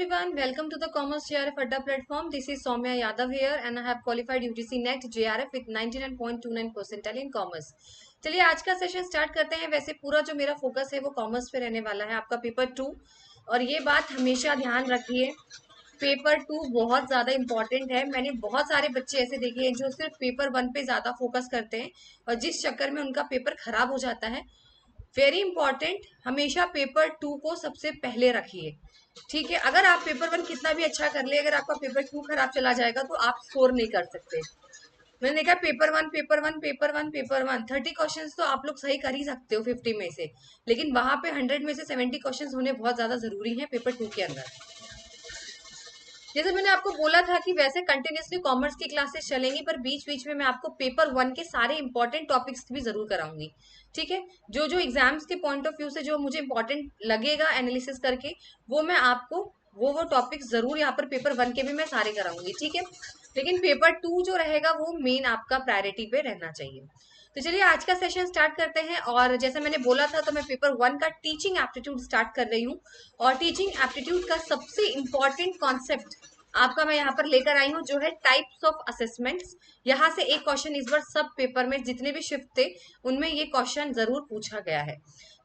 everyone, welcome to the Commerce JRF Adda platform. This is Soumya Yadav here and I have qualified UGC NET JRF with 99.29 percentile in commerce. चलिए आज का session start करते हैं। वैसे पूरा जो मेरा फोकस है वो कॉमर्स पे रहने वाला है, आपका पेपर 2। और ये बात हमेशा ध्यान रखिए, पेपर 2 बहुत ज़्यादा इंपॉर्टेंट है। मैंने बहुत सारे बच्चे ऐसे देखे हैं जो सिर्फ पेपर 1 पे ज़्यादा फोकस करते हैं और जिस चक्कर में उनका पेपर खराब हो जाता है। वेरी इंपॉर्टेंट, हमेशा पेपर 2 को सबसे पहले रखिए, ठीक है। अगर आप पेपर 1 कितना भी अच्छा कर ले, अगर आपका पेपर 2 खराब चला जाएगा तो आप स्कोर नहीं कर सकते। मैंने देखा पेपर 1 30 क्वेश्चन तो आप लोग सही कर ही सकते हो 50 में से, लेकिन वहां पे 100 में से 70 क्वेश्चन होने बहुत ज्यादा जरूरी है पेपर 2 के अंदर। जैसे मैंने आपको बोला था कि वैसे कंटिन्यूसली कॉमर्स की क्लासेस चलेंगी, पर बीच बीच में मैं आपको पेपर 1 के सारे इंपॉर्टेंट टॉपिक्स भी जरूर कराऊंगी, ठीक है। जो जो एग्जाम्स के पॉइंट ऑफ व्यू से जो मुझे इंपॉर्टेंट लगेगा एनालिसिस करके, वो मैं आपको वो टॉपिक्स जरूर यहाँ पर पेपर 1 के भी मैं सारे कराऊंगी, ठीक है। लेकिन पेपर 2 जो रहेगा वो मेन आपका प्रायोरिटी पे रहना चाहिए। तो चलिए आज का सेशन स्टार्ट करते हैं। और जैसे मैंने बोला था, तो मैं पेपर 1 का टीचिंग एप्टीट्यूड स्टार्ट कर रही हूँ। और टीचिंग एप्टीट्यूड का सबसे इंपॉर्टेंट कॉन्सेप्ट आपका मैं यहाँ पर लेकर आई हूँ, जो है टाइप्स ऑफ असेसमेंट्स। यहाँ से एक क्वेश्चन इस बार सब पेपर में जितने भी शिफ्ट थे उनमें ये क्वेश्चन जरूर पूछा गया है।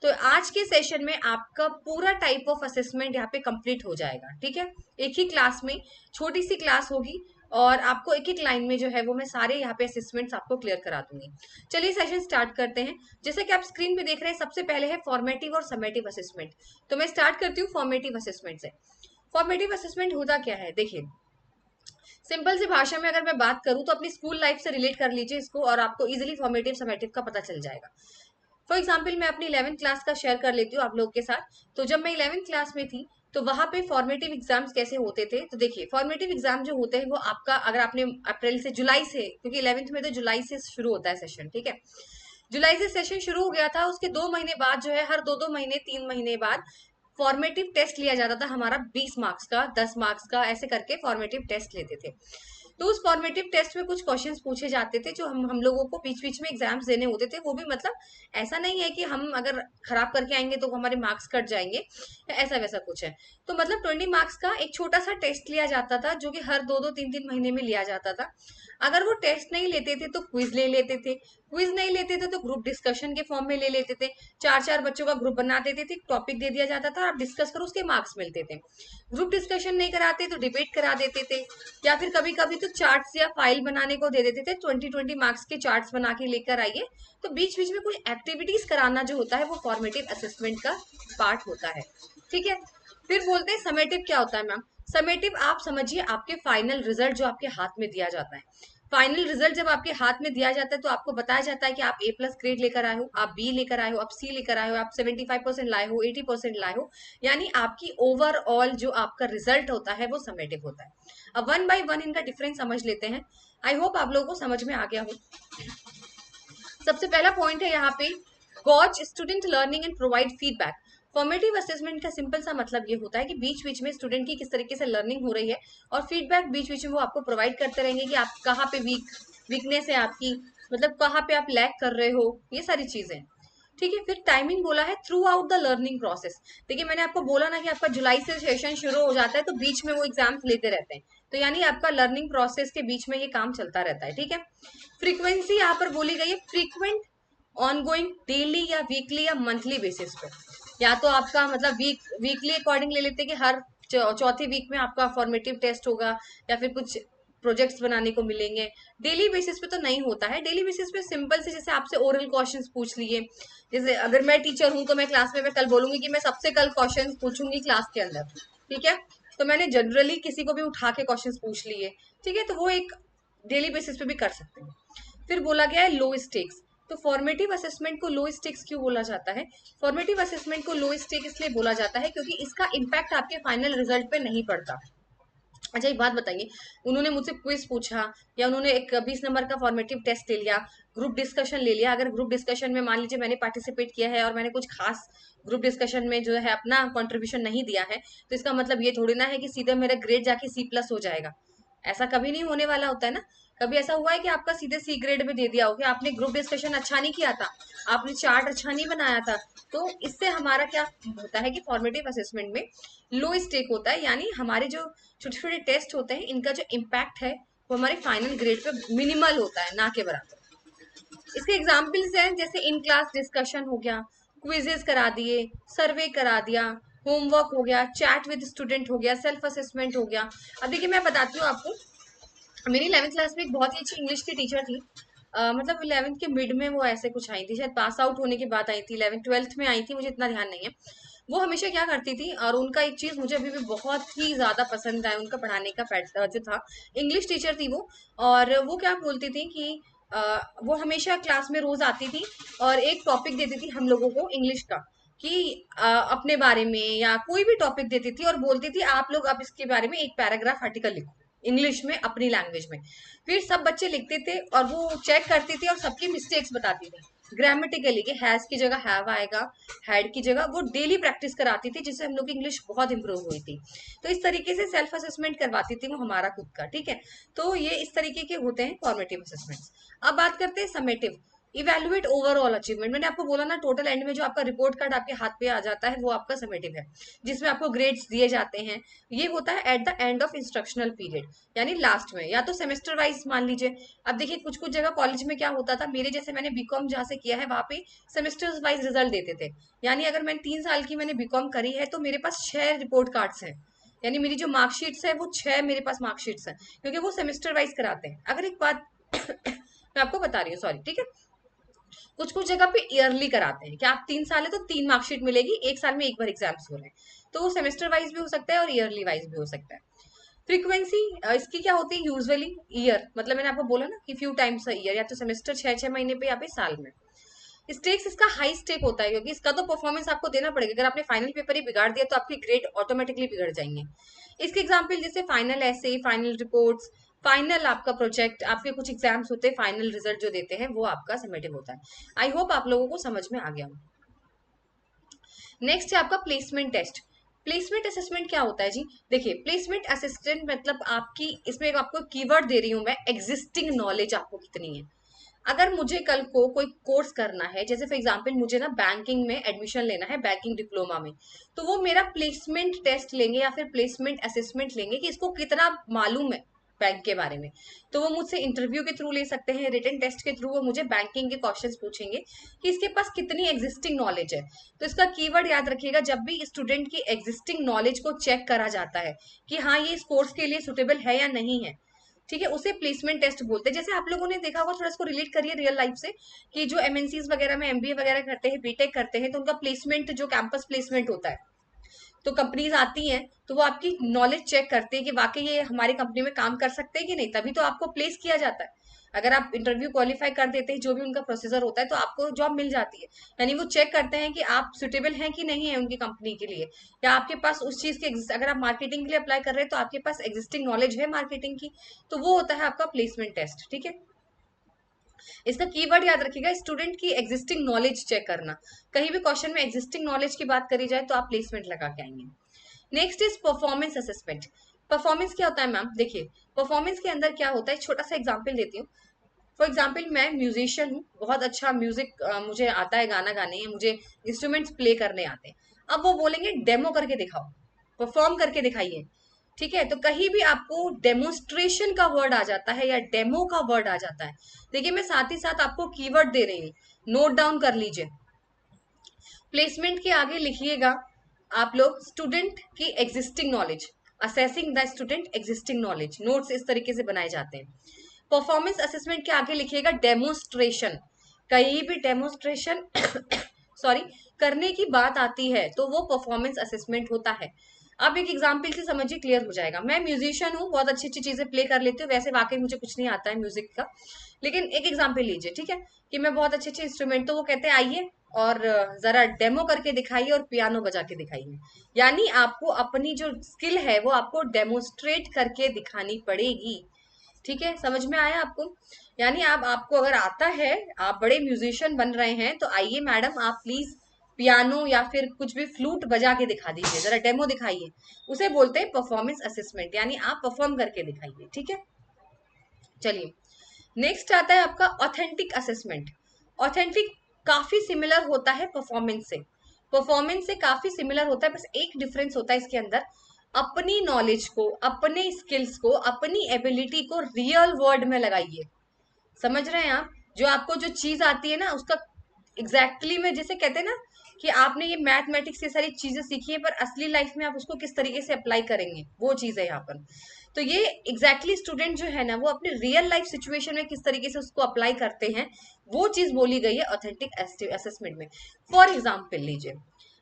तो आज के सेशन में आपका पूरा टाइप ऑफ असेसमेंट यहाँ पे कंप्लीट हो जाएगा, ठीक है। एक ही क्लास में, छोटी सी क्लास होगी और आपको एक एक लाइन में जो है वो मैं सारे यहाँ पे असेसमेंट्स आपको क्लियर करा दूंगी। चलिए सेशन स्टार्ट करते हैं। जैसे कि आप स्क्रीन पे देख रहे हैं, सबसे पहले है फॉर्मेटिव और समेटिव असेसमेंट। तो मैं स्टार्ट करती हूँ फॉर्मेटिव असेसमेंट से। फॉर्मेटिव असेसमेंट होता क्या है, देखिए सिंपल सी भाषा में अगर मैं बात करूं तो अपनी स्कूल लाइफ से रिलेट कर लीजिए इसको, और आपको इजीली फॉर्मेटिव समेटिव का पता चल जाएगा। फॉर एग्जाम्पल मैं अपनी 11th क्लास का शेयर कर लेती हूँ आप लोग के साथ। तो जब मैं 11th क्लास में थी तो वहां पे फॉर्मेटिव एग्जाम्स कैसे होते थे, तो देखिए फॉर्मेटिव एग्जाम जो होते हैं वो आपका, अगर आपने अप्रैल से जुलाई से, क्योंकि 11th में तो जुलाई से शुरू होता है सेशन, ठीक है। जुलाई से सेशन शुरू हो गया था, उसके 2 महीने बाद जो है, हर 2-2 महीने 3 महीने बाद फॉर्मेटिव टेस्ट लिया जाता था हमारा। 20 मार्क्स का, 10 मार्क्स का, ऐसे करके फॉर्मेटिव टेस्ट लेते थे। तो उस फॉर्मेटिव टेस्ट में कुछ क्वेश्चंस पूछे जाते थे जो हम लोगों को बीच बीच में एग्जाम्स देने होते थे। वो भी मतलब ऐसा नहीं है कि हम अगर खराब करके आएंगे तो हमारे मार्क्स कट जाएंगे, ऐसा वैसा कुछ है। तो मतलब 20 मार्क्स का एक छोटा सा टेस्ट लिया जाता था, जो कि हर 2-2 3-3 महीने में लिया जाता था। अगर वो टेस्ट नहीं लेते थे तो क्विज ले लेते थे, क्विज नहीं लेते थे तो ग्रुप डिस्कशन के फॉर्म में ले लेते थे। 4-4 बच्चों का ग्रुप बना देते थे, टॉपिक दे दिया जाता था और आप डिस्कस करो, उसके मार्क्स मिलते थे। ग्रुप डिस्कशन नहीं कराते तो डिबेट करा देते थे, या फिर कभी कभी तो चार्ट्स या फाइल बनाने को दे देते थे। 20-20 मार्क्स के चार्ट्स बना के लेकर आइए। तो बीच बीच में कुछ एक्टिविटीज कराना जो होता है वो फॉर्मेटिव असेसमेंट का पार्ट होता है, ठीक है। फिर बोलते हैं समेटिव क्या होता है मैम। समेटिव आप समझिए आपके फाइनल रिजल्ट जो आपके हाथ में दिया जाता है। फाइनल रिजल्ट जब आपके हाथ में दिया जाता है तो आपको बताया जाता है कि आप A+ ग्रेड लेकर आए हो, आप B लेकर आए हो, आप C लेकर आए हो, आप 75% लाए हो, 80% लाए हो, यानी आपकी ओवरऑल जो आपका रिजल्ट होता है वो समेटिव होता है। अब 1 by 1 इनका डिफरेंस समझ लेते हैं। आई होप आप लोगों को समझ में आ गया हो। सबसे पहला पॉइंट है यहाँ पे, gauge student learning and provide feedback. Formative assessment का सिंपल सा मतलब ये होता है कि बीच बीच में स्टूडेंट की किस तरीके से लर्निंग हो रही है, और फीडबैक बीच बीच में वो आपको प्रोवाइड करते रहेंगे कि आप कहाँ पे वीकनेस है आपकी, मतलब कहाँ पे आप लैक कर रहे हो, ये सारी चीजें, ठीक है। फिर टाइमिंग बोला है through out the learning process. देखिए मैंने आपको बोला ना कि आपका जुलाई से सेशन शुरू हो जाता है तो बीच में वो एग्जाम्स लेते रहते हैं, तो यानी आपका लर्निंग प्रोसेस के बीच में ये काम चलता रहता है, ठीक है। फ्रीक्वेंसी यहाँ पर बोली गई है, फ्रीक्वेंट, ऑनगोइंग, डेली या वीकली या मंथली बेसिस पे। या तो आपका मतलब वीकली अकॉर्डिंग ले लेते हैं कि हर चौथी वीक में आपका फॉर्मेटिव टेस्ट होगा, या फिर कुछ प्रोजेक्ट्स बनाने को मिलेंगे। डेली बेसिस पे तो नहीं होता है। डेली बेसिस पे सिंपल से जैसे आपसे ओरल क्वेश्चंस पूछ लिए, जैसे अगर मैं टीचर हूं तो मैं क्लास में मैं कल बोलूंगी कि मैं सबसे कल क्वेश्चंस पूछूंगी क्लास के अंदर, ठीक है। तो मैंने जनरली किसी को भी उठा के क्वेश्चंस पूछ लिए, ठीक है, तो वो एक डेली बेसिस पे भी कर सकते हैं। फिर बोला गया है लो स्टेक्स। तो फॉर्मेटिव असेसमेंट को लो स्टेक्स क्यों बोला जाता है? फॉर्मेटिव असेसमेंट को लो स्टेक इसलिए बोला जाता है क्योंकि इसका इम्पैक्ट आपके फाइनल रिजल्ट पे नहीं पड़ता। अच्छा एक बात बताइए, उन्होंने मुझसे क्विज पूछा या उन्होंने एक 20 नंबर का फॉर्मेटिव टेस्ट ले लिया, ग्रुप डिस्कशन ले लिया। अगर ग्रुप डिस्कशन में मान लीजिए मैंने पार्टिसिपेट किया है और मैंने कुछ खास ग्रुप डिस्कशन में जो है अपना कंट्रीब्यूशन नहीं दिया है, तो इसका मतलब ये थोड़ी ना है कि सीधे मेरा ग्रेड जाके C+ हो जाएगा। ऐसा कभी नहीं होने वाला होता है ना। कभी ऐसा हुआ है कि आपका सीधे सी ग्रेड में दे दिया हो कि आपने ग्रुप डिस्कशन अच्छा नहीं किया था, आपने चार्ट अच्छा नहीं बनाया था? तो इससे हमारा क्या होता है कि फॉर्मेटिव असेसमेंट में लो स्टेक होता है, यानी हमारे जो छोटे छोटे टेस्ट होते हैं इनका जो इम्पैक्ट है वो हमारे फाइनल ग्रेड पे मिनिमल होता है, ना के बराबर। इसके एग्जाम्पल्स हैं जैसे इन क्लास डिस्कशन हो गया, क्विजेस करा दिए, सर्वे करा दिया, होमवर्क हो गया, चैट विद स्टूडेंट हो गया, सेल्फ असेसमेंट हो गया। अब देखिए मैं बताती हूँ आपको, मेरी 11th क्लास में एक बहुत ही अच्छी इंग्लिश की टीचर थी। मतलब 11th के मिड में वो ऐसे कुछ आई थी, शायद पास आउट होने के बाद आई थी, 11th 12th में आई थी, मुझे इतना ध्यान नहीं है। वो हमेशा क्या करती थी, और उनका एक चीज मुझे अभी भी बहुत ही ज्यादा पसंद है, उनका पढ़ाने का जो था, इंग्लिश टीचर थी वो। और वो क्या बोलती थी कि वो हमेशा क्लास में रोज आती थी और एक टॉपिक देती थी हम लोगों को इंग्लिश का, कि अपने बारे में या कोई भी टॉपिक देती थी और बोलती थी आप लोग अब इसके बारे में एक पैराग्राफ आर्टिकल लिखो इंग्लिश में अपनी लैंग्वेज में। फिर सब बच्चे लिखते थे और वो चेक करती थी और सबकी मिस्टेक्स बताती थी ग्रामेटिकली, कि हैज की जगह हैव आएगा, हैड की जगह। वो डेली प्रैक्टिस कराती थी जिससे हम लोग की इंग्लिश बहुत इंप्रूव हुई थी। तो इस तरीके से सेल्फ असेसमेंट करवाती थी वो हमारा खुद का, ठीक है। तो ये इस तरीके के होते हैं फॉर्मेटिव असेसमेंट्स। अब बात करते हैं समेटिव, इवेल्युएट ओवरऑल अचीवमेंट। मैंने आपको बोला ना, टोटल एंड में जो आपका रिपोर्ट कार्ड आपके हाथ पे आ जाता है वो आपका समेटिव है, जिसमें आपको ग्रेड्स दिए जाते हैं। ये होता है at the end of instructional period, यानी लास्ट में, या तो सेमेस्टर वाइज मान लीजिए। अब देखिए कुछ कुछ जगह कॉलेज में क्या होता था, मेरे जैसे मैंने बीकॉम जहाँ से किया है वहां पे सेमेस्टर वाइज रिजल्ट देते थे। यानी अगर मैंने 3 साल की मैंने बीकॉम करी है तो मेरे पास 6 रिपोर्ट कार्ड्स हैं, यानी मेरी जो मार्कशीट्स है वो 6 मेरे पास मार्कशीट्स हैं, क्योंकि वो सेमेस्टर वाइज कराते हैं। अगर एक बात मैं आपको बता रही हूँ, सॉरी, ठीक है। कुछ कुछ जगह पे ईयरली कराते हैं कि आप 3 साल है तो 3 मार्कशीट मिलेगी, एक साल में एक बार एग्जाम्स हो रहे हैं। तो वो सेमेस्टर वाइज भी हो सकता है और ईयरली वाइज भी हो सकता है। फ्रीक्वेंसी इसकी क्या होती है, यूजुअली ईयर, मतलब मैंने आपको बोला ना कि फ्यू टाइम्स अ ईयर, या तो सेमेस्टर 6 6 महीने पे या फिर साल में। स्टेक्स इसका हाई स्टेक होता है, क्योंकि इसका तो परफॉर्मेंस आपको देना पड़ेगा। अगर आपने फाइनल पेपर ही बिगाड़ दिया तो आपके ग्रेड ऑटोमेटिकली बिगड़ जाएंगे। इसके एग्जाम्पल जैसे फाइनल ऐसे, फाइनल रिपोर्ट्स, फाइनल आपका प्रोजेक्ट, आपके कुछ एग्जाम्स होते हैं, फाइनल रिजल्ट जो देते हैं वो आपका समेटिव होता है। आई होप आप लोगों को समझ में आ गया हो। नेक्स्ट है आपका प्लेसमेंट टेस्ट। प्लेसमेंट असेसमेंट क्या होता है जी? देखिए प्लेसमेंट असिस्टेंट मतलब आपकी, इसमें आपको कीवर्ड दे रही हूं मैं, एग्जिस्टिंग नॉलेज आपको कितनी है। अगर मुझे कल को कोई कोर्स करना है, जैसे फॉर एग्जांपल मुझे ना बैंकिंग में एडमिशन लेना है, बैंकिंग डिप्लोमा में, तो वो मेरा प्लेसमेंट टेस्ट लेंगे या फिर प्लेसमेंट असेसमेंट लेंगे कि इसको कितना मालूम है बैंक के बारे में। तो वो मुझसे इंटरव्यू के थ्रू ले सकते हैं, रिटन टेस्ट के थ्रू वो मुझे बैंकिंग के क्वेश्चंस पूछेंगे कि इसके पास कितनी एग्जिस्टिंग नॉलेज है। तो इसका कीवर्ड याद रखिएगा, जब भी स्टूडेंट की एग्जिस्टिंग नॉलेज को चेक करा जाता है कि हाँ ये इस कोर्स के लिए सुटेबल है या नहीं है, ठीक है, उसे प्लेसमेंट टेस्ट बोलते हैं। जैसे आप लोगों ने देखा होगा, थोड़ा इसको रिलेट करिए रियल लाइफ से, कि जो एमएनसीज वगैरह में एमबीए वगैरह करते हैं, बीटेक करते हैं, तो उनका प्लेसमेंट जो कैंपस प्लेसमेंट होता है, तो कंपनीज आती हैं तो वो आपकी नॉलेज चेक करते हैं कि वाकई ये हमारी कंपनी में काम कर सकते हैं कि नहीं, तभी तो आपको प्लेस किया जाता है। अगर आप इंटरव्यू क्वालिफाई कर देते हैं, जो भी उनका प्रोसीजर होता है, तो आपको जॉब मिल जाती है। यानी वो चेक करते हैं कि आप सुटेबल हैं कि नहीं है उनकी कंपनी के लिए, या आपके पास उस चीज के अगर आप मार्केटिंग के लिए अप्लाई कर रहे हैं तो आपके पास एग्जिस्टिंग नॉलेज है मार्केटिंग की। तो वो होता है आपका प्लेसमेंट टेस्ट, ठीक है। इसका कीवर्ड याद रखिएगा, स्टूडेंट की एग्जिस्टिंग नॉलेज चेक करना। कहीं भी क्वेश्चन में एग्जिस्टिंग नॉलेज की बात करी जाए तो आप प्लेसमेंट लगा के आएंगे। Next is performance assessment. Performance क्या होता है मैम? देखिए परफॉर्मेंस के अंदर क्या होता है, छोटा सा एग्जांपल देती हूँ। फॉर एग्जाम्पल मैं म्यूजिशियन हूँ, बहुत अच्छा म्यूजिक मुझे आता है, गाना गाने, मुझे इंस्ट्रूमेंट्स प्ले करने आते हैं। अब वो बोलेंगे डेमो करके दिखाओ, परफॉर्म करके दिखाइए, ठीक है। तो कहीं भी आपको डेमोन्स्ट्रेशन का वर्ड आ जाता है या डेमो का वर्ड आ जाता है, देखिए मैं साथ ही साथ आपको कीवर्ड दे रही हूँ, नोट डाउन कर लीजिए। प्लेसमेंट के आगे लिखिएगा आप लोग स्टूडेंट की existing knowledge, assessing the student existing knowledge, notes इस तरीके से बनाए जाते हैं। परफॉर्मेंस असेसमेंट के आगे लिखिएगा डेमोन्स्ट्रेशन। कहीं भी डेमोन्स्ट्रेशन सॉरी करने की बात आती है तो वो परफॉर्मेंस असेसमेंट होता है। अब एक एग्जाम्पल से समझिए, क्लियर हो जाएगा। मैं म्यूजिशियन हूँ, बहुत अच्छी अच्छी चीजें प्ले कर लेती हूँ, वैसे वाकई मुझे कुछ नहीं आता है म्यूजिक का, लेकिन एक एग्जाम्पल लीजिए, ठीक है, कि मैं बहुत अच्छे अच्छे इंस्ट्रूमेंट, तो वो कहते हैं आइए और जरा डेमो करके दिखाइए और पियानो बजा के दिखाइए। यानी आपको अपनी जो स्किल है वो आपको डेमोन्स्ट्रेट करके दिखानी पड़ेगी, ठीक है। समझ में आया आपको? यानी आप, आपको अगर आता है, आप बड़े म्यूजिशियन बन रहे हैं, तो आइए मैडम आप प्लीज पियानो या फिर कुछ भी फ्लूट बजा के दिखा दीजिए, जरा डेमो दिखाइए। उसे बोलते हैं परफॉर्मेंस असेसमेंट, यानी आप परफॉर्म करके दिखाइए, ठीक है। चलिए नेक्स्ट आता है आपका ऑथेंटिक असेसमेंट। ऑथेंटिक काफी सिमिलर होता है परफॉर्मेंस से काफी सिमिलर होता है, बस एक डिफरेंस होता है इसके अंदर, अपनी नॉलेज को, अपने स्किल्स को, अपनी एबिलिटी को रियल वर्ल्ड में लगाइए। समझ रहे हैं आप? जो आपको जो चीज आती है ना उसका एग्जैक्टली में, जैसे कहते हैं ना कि आपने ये मैथमेटिक्स ये सारी चीजें सीखी है, पर असली लाइफ में आप उसको किस तरीके से अप्लाई करेंगे, वो चीज है यहाँ पर। तो ये एग्जैक्टली स्टूडेंट जो है ना वो अपने रियल लाइफ सिचुएशन में किस तरीके से उसको अप्लाई करते हैं, वो चीज बोली गई है ऑथेंटिक असेसमेंट में। फॉर एग्जाम्पल लीजिए,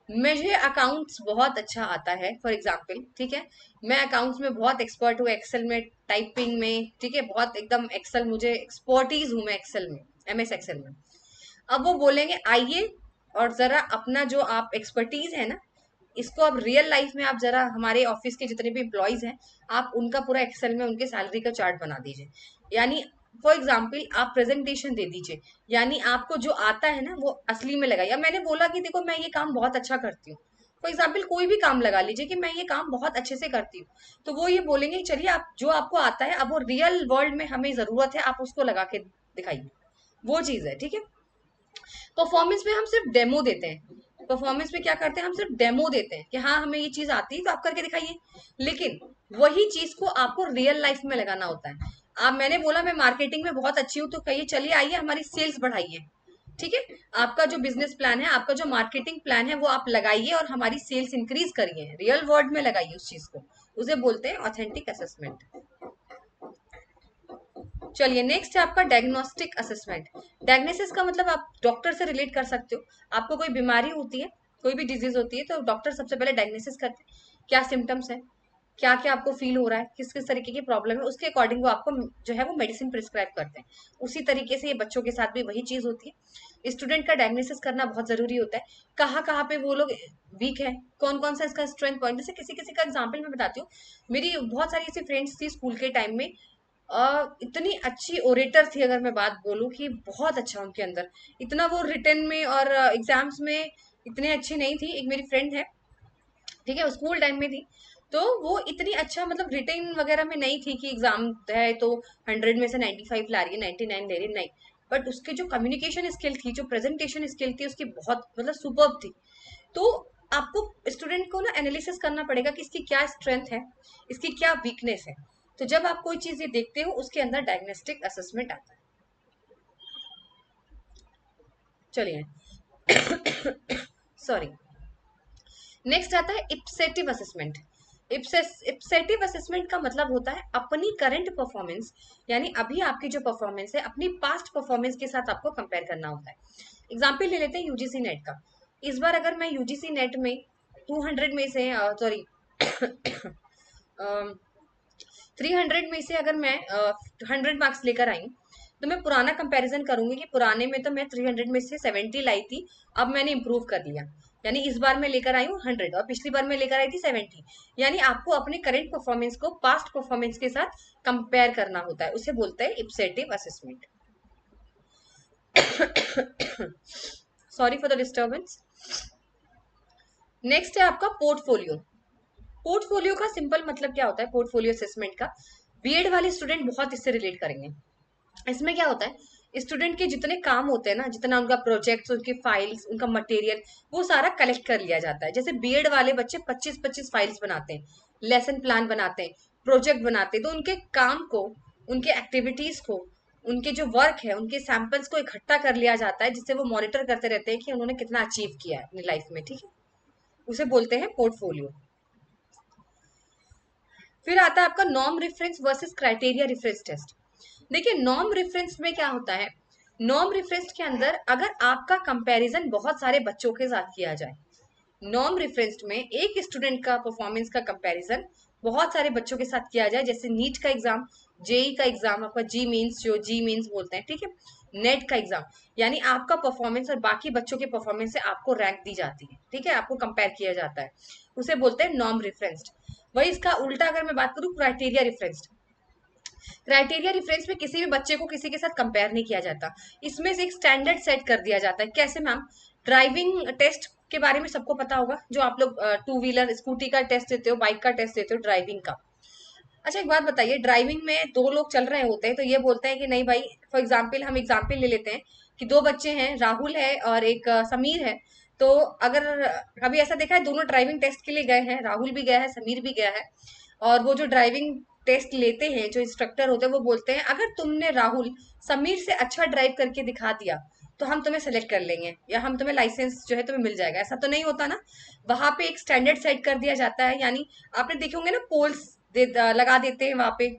मुझे अकाउंट्स बहुत अच्छा आता है फॉर एग्जाम्पल, ठीक है, मैं अकाउंट्स में बहुत एक्सपर्ट हूँ, एक्सेल में, टाइपिंग में, ठीक है, बहुत एकदम एक्सेल, मुझे एक्सपर्टीज हूँ मैं एक्सेल में, MS एक्सेल में। अब वो बोलेंगे आइए और जरा अपना जो आप एक्सपर्टीज है ना, इसको अब रियल लाइफ में आप जरा हमारे ऑफिस के जितने भी एम्प्लॉयज हैं, आप उनका पूरा एक्सेल में उनके सैलरी का चार्ट बना दीजिए। यानी फॉर एग्जाम्पल आप प्रेजेंटेशन दे दीजिए, यानी आपको जो आता है ना वो असली में लगाइए। अब मैंने बोला कि देखो मैं ये काम बहुत अच्छा करती हूँ, फॉर एग्जाम्पल कोई भी काम लगा लीजिए कि मैं ये काम बहुत अच्छे से करती हूँ, तो वो ये बोलेंगे चलिए आप जो आपको आता है अब वो रियल वर्ल्ड में हमें जरूरत है, आप उसको लगा के दिखाइए, वो चीज है, ठीक है। परफॉर्मेंस में हम सिर्फ डेमो देते हैं, परफॉर्मेंस में क्या करते हैं, हम सिर्फ डेमो देते हैं कि हाँ हमें ये चीज आती है तो आप करके दिखाइए, लेकिन वही चीज को आपको रियल लाइफ में लगाना होता है। आप, मैंने बोला मैं मार्केटिंग में बहुत अच्छी हूँ, तो कहिए चलिए आइए हमारी सेल्स बढ़ाइए, ठीक है। आपका जो बिजनेस प्लान है, आपका जो मार्केटिंग प्लान है वो आप लगाइए और हमारी सेल्स इंक्रीज करिए, रियल वर्ल्ड में लगाइए उस चीज को, उसे बोलते हैं ऑथेंटिक असेसमेंट। चलिए नेक्स्ट है आपका डायग्नोस्टिक असेसमेंट। डायग्नोसिस का मतलब आप डॉक्टर से रिलेट कर सकते हो, आपको कोई बीमारी होती है, कोई भी डिजीज होती है, तो डॉक्टर सबसे पहले डायग्नोसिस करते हैं, क्या सिम्टम्स है, क्या क्या आपको फील हो रहा है, किस किस तरीके की प्रॉब्लम है, उसके अकॉर्डिंग वो आपको जो है वो मेडिसिन प्रिस्क्राइब करते हैं। उसी तरीके से ये बच्चों के साथ भी वही चीज होती है, स्टूडेंट का डायग्नोसिस करना बहुत जरूरी होता है, कहाँ कहाँ पे वो लोग वीक है, कौन कौन सा इसका स्ट्रेंथ पॉइंट। जैसे किसी किसी का एग्जाम्पल मैं बताती हूँ, मेरी बहुत सारी ऐसी फ्रेंड्स थी स्कूल के टाइम में, इतनी अच्छी ओरेटर थी, अगर मैं बात बोलूं कि बहुत अच्छा उनके अंदर, इतना वो रिटर्न में और एग्जाम्स में इतने अच्छी नहीं थी। एक मेरी फ्रेंड है, ठीक है, वो स्कूल टाइम में थी, तो वो इतनी अच्छा मतलब रिटेन वगैरह में नहीं थी कि एग्जाम है तो 100 में से 95 ला रही है, 99 ले रही है, नहीं। बट उसके जो कम्युनिकेशन स्किल थी, जो प्रेजेंटेशन स्किल थी उसकी बहुत मतलब सुपर्ब थी। तो आपको स्टूडेंट को ना एनालिसिस करना पड़ेगा कि इसकी क्या स्ट्रेंथ है, इसकी क्या वीकनेस है। तो जब आप कोई चीज ये देखते हो उसके अंदर डायग्नोस्टिक असेसमेंट आता है। चलिए सॉरी, नेक्स्ट आता है इप्सेटिव असेसमेंट। इप्सेटिव असेसमेंट का मतलब होता है अपनी करंट परफॉर्मेंस, यानी अभी आपकी जो परफॉर्मेंस है अपनी पास्ट परफॉर्मेंस के साथ आपको कंपेयर करना होता है। एग्जाम्पल ले लेते हैं यूजीसी नेट का। इस बार अगर मैं यूजीसी नेट में 200 में से सॉरी 300 में से अगर मैं 100 मार्क्स लेकर आई हूँ, तो मैं पुराना कंपैरिजन करूंगी कि पुराने में तो मैं 300 में से 70 लाई थी, अब मैंने इंप्रूव कर लिया, यानी इस बार मैं लेकर आई हूँ 100 और पिछली बार मैं लेकर आई थी 70। यानी आपको अपने करंट परफॉर्मेंस को पास्ट परफॉर्मेंस के साथ कंपेयर करना होता है, उसे बोलते हैं ipsative assessment. Sorry for the disturbance. Next है आपका पोर्टफोलियो। पोर्टफोलियो का सिंपल मतलब क्या होता है, पोर्टफोलियो असेसमेंट का, बीएड वाले स्टूडेंट बहुत इससे रिलेट करेंगे। इसमें क्या होता है, स्टूडेंट के जितने काम होते हैं ना, जितना उनका प्रोजेक्ट्स, उनकी फाइल्स, उनका मटेरियल, वो सारा कलेक्ट कर लिया जाता है। जैसे बीएड वाले बच्चे 25-25 फाइल्स बनाते हैं, लेसन प्लान बनाते हैं, प्रोजेक्ट बनाते हैं, तो उनके काम को, उनके एक्टिविटीज को, उनके जो वर्क है, उनके सैंपल्स को इकट्ठा कर लिया जाता है, जिससे वो मॉनिटर करते रहते हैं कि उन्होंने कितना अचीव किया है अपनी लाइफ में, ठीक है। उसे बोलते हैं पोर्टफोलियो। फिर आता है आपका norm reference versus criteria reference test. देखिए नॉर्म रेफरेंस में क्या होता है, नॉर्म रेफरेंस के अंदर अगर आपका कंपैरिजन बहुत सारे बच्चों के साथ किया जाए, नॉर्म रेफरेंस में एक स्टूडेंट का परफॉर्मेंस का कंपैरिजन बहुत सारे बच्चों के साथ किया जाए, जैसे नीट का एग्जाम, जेई का एग्जाम, आपका जी मीन्स, जो जी मीन्स बोलते हैं, ठीक है, नेट का एग्जाम, यानी आपका परफॉर्मेंस और बाकी बच्चों के परफॉर्मेंस से आपको रैंक दी जाती है, ठीक है, आपको कंपेयर किया जाता है, उसे बोलते हैं नॉर्म रेफरेंस्ड। वही इसका उल्टा अगर मैं बात करूं, क्राइटेरिया रेफरेंस्ड। क्राइटेरिया रेफरेंस में किसी भी बच्चे को किसी के साथ कंपेयर नहीं किया जाता, इसमें से एक स्टैंडर्ड सेट कर दिया जाता है। कैसे मैम, ड्राइविंग टेस्ट के बारे में सबको पता होगा, जो आप लोग टू व्हीलर स्कूटी का टेस्ट देते हो, बाइक का टेस्ट देते हो, ड्राइविंग का, अच्छा एक बात बताइए, ड्राइविंग में दो लोग चल रहे होते हैं तो ये बोलते हैं कि नहीं भाई, फॉर एग्जाम्पल हम एग्जाम्पल ले लेते हैं कि दो बच्चे हैं, राहुल है और एक समीर है। तो अगर कभी ऐसा देखा है, दोनों ड्राइविंग टेस्ट के लिए गए हैं, राहुल भी गया है समीर भी गया है, और वो जो ड्राइविंग टेस्ट लेते हैं, जो इंस्ट्रक्टर होते हैं, वो बोलते हैं अगर तुमने राहुल समीर से अच्छा ड्राइव करके दिखा दिया तो हम तुम्हें सेलेक्ट कर लेंगे या हम तुम्हें लाइसेंस जो है तुम्हें मिल जाएगा। ऐसा तो नहीं होता ना, वहां पे एक स्टैंडर्ड सेट कर दिया जाता है। यानी आपने देखे होंगे ना, पोल्स लगा देते हैं वहां पे,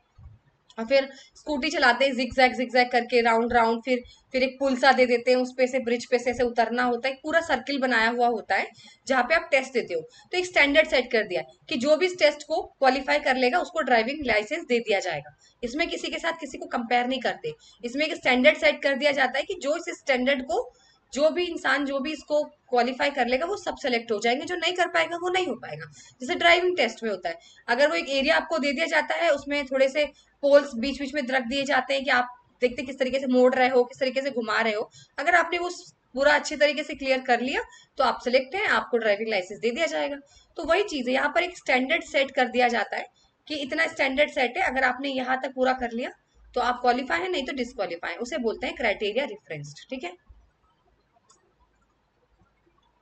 और फिर स्कूटी चलाते हैं जिग जैग करके राउंड राउंड, फिर एक पुल सा दे देते हैं, उस पे से ब्रिज पे से ऐसे उतरना होता है, एक पूरा सर्किल बनाया हुआ होता है जहाँ पे आप टेस्ट देते हो। तो एक स्टैंडर्ड सेट कर दिया है कि जो भी इस टेस्ट को क्वालिफाई कर लेगा उसको ड्राइविंग लाइसेंस दे दिया जाएगा। इसमें किसी के साथ किसी को कंपेयर नहीं करते, इसमें एक स्टैंडर्ड सेट कर दिया जाता है कि जो इस स्टैंडर्ड को, जो भी इंसान जो भी इसको क्वालिफाई कर लेगा वो सब सेलेक्ट हो जाएंगे, जो नहीं कर पाएगा वो नहीं हो पाएगा। जैसे ड्राइविंग टेस्ट में होता है, अगर वो एक एरिया आपको दे दिया जाता है, उसमें थोड़े से पोल्स बीच बीच में रख दिए जाते हैं कि आप देखते किस तरीके से मोड़ रहे हो, किस तरीके से घुमा रहे हो। अगर आपने वो पूरा अच्छे तरीके से क्लियर कर लिया तो आप सिलेक्ट हैं, आपको ड्राइविंग लाइसेंस दे दिया जाएगा। तो वही चीज है, यहाँ पर एक स्टैंडर्ड सेट कर दिया जाता है कि इतना स्टैंडर्ड सेट है, अगर आपने यहाँ तक पूरा कर लिया तो आप क्वालिफाई है, नहीं तो डिस्क्वालीफाई है। उसे बोलते हैं क्राइटेरिया रेफरेंस्ड। ठीक है,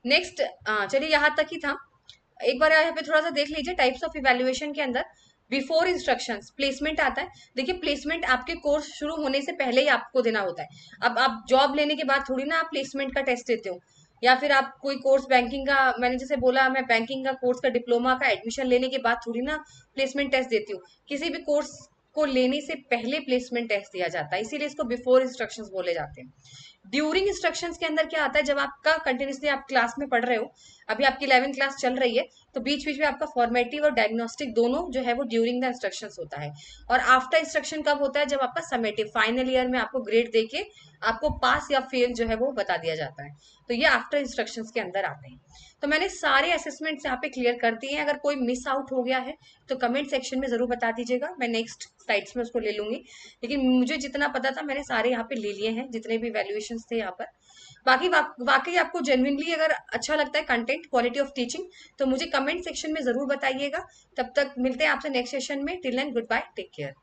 नेक्स्ट। चलिए यहाँ तक ही था। एक बार यहाँ पे थोड़ा सा देख लीजिए टाइप्स ऑफ इवेल्युएशन के अंदर बिफोर इंस्ट्रक्शंस प्लेसमेंट आता है। देखिए प्लेसमेंट आपके कोर्स शुरू होने से पहले ही आपको देना होता है। अब आप जॉब लेने के बाद थोड़ी ना आप प्लेसमेंट का टेस्ट देते हो, या फिर आप कोई कोर्स बैंकिंग का, मैंने जैसे बोला मैं बैंकिंग का कोर्स का डिप्लोमा का एडमिशन लेने के बाद थोड़ी ना प्लेसमेंट टेस्ट देती हूँ। किसी भी कोर्स को लेने से पहले प्लेसमेंट टेस्ट दिया जाता है, इसीलिए इसको बिफोर इंस्ट्रक्शंस बोले जाते हैं। ड्यूरिंग इंस्ट्रक्शंस के अंदर क्या आता है, जब आपका कंटिन्यूसली आप क्लास में पढ़ रहे हो, अभी आपकी 11th क्लास चल रही है, तो बीच बीच में आपका फॉर्मेटिव और डायग्नोस्टिक दोनों जो है वो ड्यूरिंग द इंस्ट्रक्शंस होता है। और आफ्टर इंस्ट्रक्शन कब होता है, जब आपका समेटिव फाइनल ईयर में आपको ग्रेड देके आपको पास या फेल जो है वो बता दिया जाता है। तो ये आफ्टर इंस्ट्रक्शंस के अंदर आते हैं। तो मैंने सारे असेसमेंट्स यहाँ पे क्लियर कर दिए हैं। अगर कोई मिस आउट हो गया है तो कमेंट सेक्शन में जरूर बता दीजिएगा, मैं नेक्स्ट स्लाइड्स में उसको ले लूंगी। लेकिन मुझे जितना पता था मैंने सारे यहाँ पे ले लिए हैं, जितने भी वैल्यूएशन थे यहाँ पर। बाकी वाकई आपको जेन्युइनली अगर अच्छा लगता है कंटेंट, क्वालिटी ऑफ टीचिंग, तो मुझे कमेंट सेक्शन में जरूर बताइएगा। तब तक मिलते हैं आपसे नेक्स्ट सेशन में। Till then good bye, take care.